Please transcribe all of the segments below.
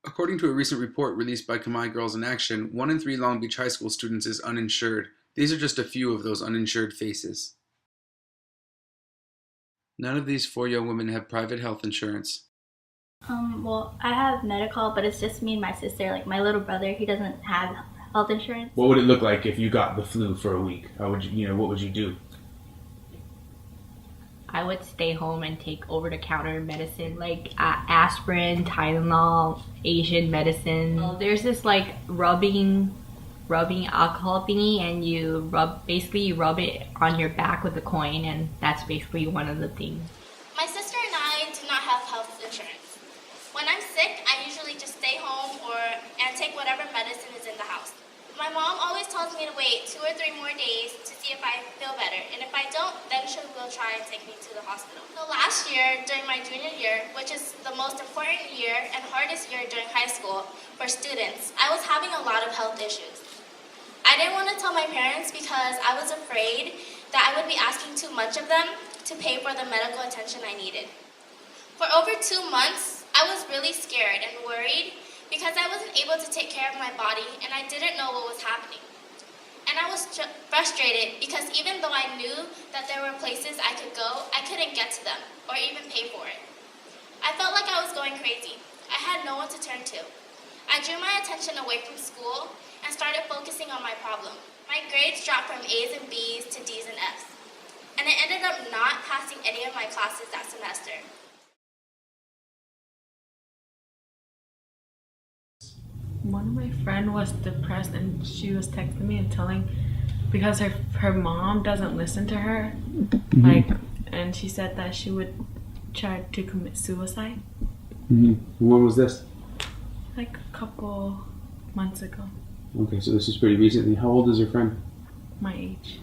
According to a recent report released by Khmer Girls in Action, 1 in 3 Long Beach High School students is uninsured. These are just a few of those uninsured faces. None of these 4 young women have private health insurance. Well, I have medical, but it's just me and my sister. Like my little brother, he doesn't have health insurance. What would it look like if you got the flu for a week? How would what would you do? I would stay home and take over-the-counter medicine like aspirin, Tylenol, Asian medicine. Well, there's this like rubbing alcohol thingy, and you rub it on your back with a coin, and that's basically one of the things. My sister and I do not have health insurance. When I'm sick, I usually just stay home and take whatever medicine is in the house. My mom always tells me to wait 2 or 3 more days to see if I feel better, and if I don't, then she will try and take me to the hospital. So last year, during my junior year, which is the most important year and hardest year during high school for students, I was having a lot of health issues. I didn't want to tell my parents because I was afraid that I would be asking too much of them to pay for the medical attention I needed. For over 2 months, I was really scared and worried because I wasn't able to take care of my body and I didn't know what was happening. And I was frustrated because even though I knew that there were places I could go, I couldn't get to them or even pay for it. I felt like I was going crazy. I had no one to turn to. I drew my attention away from school and started focusing on my problem. My grades dropped from A's and B's to D's and F's. And I ended up not passing any of my classes that semester. One of my friend was depressed and she was texting me and telling because her mom doesn't listen to her, and she said that she would try to commit suicide. When was this? Like a couple months ago. Okay, so this is pretty recently. How old is your friend? My age.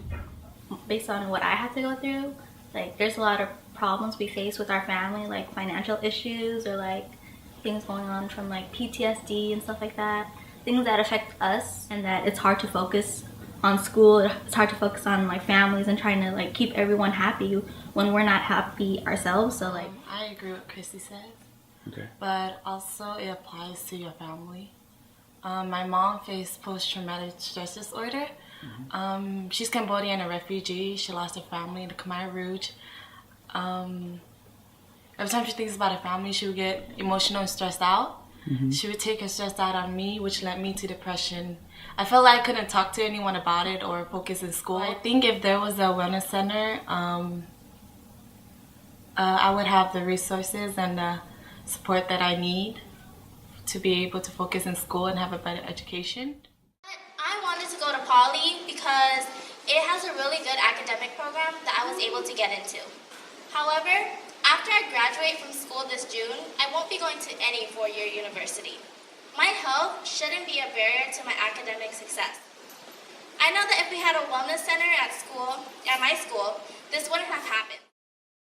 Based on what I had to go through, like there's a lot of problems we face with our family, like financial issues or like things going on from like PTSD and stuff like that. Things that affect us and that it's hard to focus on school. It's hard to focus on like families and trying to like keep everyone happy when we're not happy ourselves. So like I agree with what Chrissy said. Okay. But also it applies to your family. My mom faced post-traumatic stress disorder. She's Cambodian, a refugee. She lost her family in the Khmer Rouge. Every time she thinks about her family, she would get emotional and stressed out. She would take her stress out on me, which led me to depression. I felt like I couldn't talk to anyone about it or focus in school. I think if there was a wellness center, I would have the resources and the support that I need to be able to focus in school and have a better education. I wanted to go to Poly because it has a really good academic program that I was able to get into. However, after I graduate from school this June, I won't be going to any 4-year university. My health shouldn't be a barrier to my academic success. I know that if we had a wellness center at my school, this wouldn't have happened.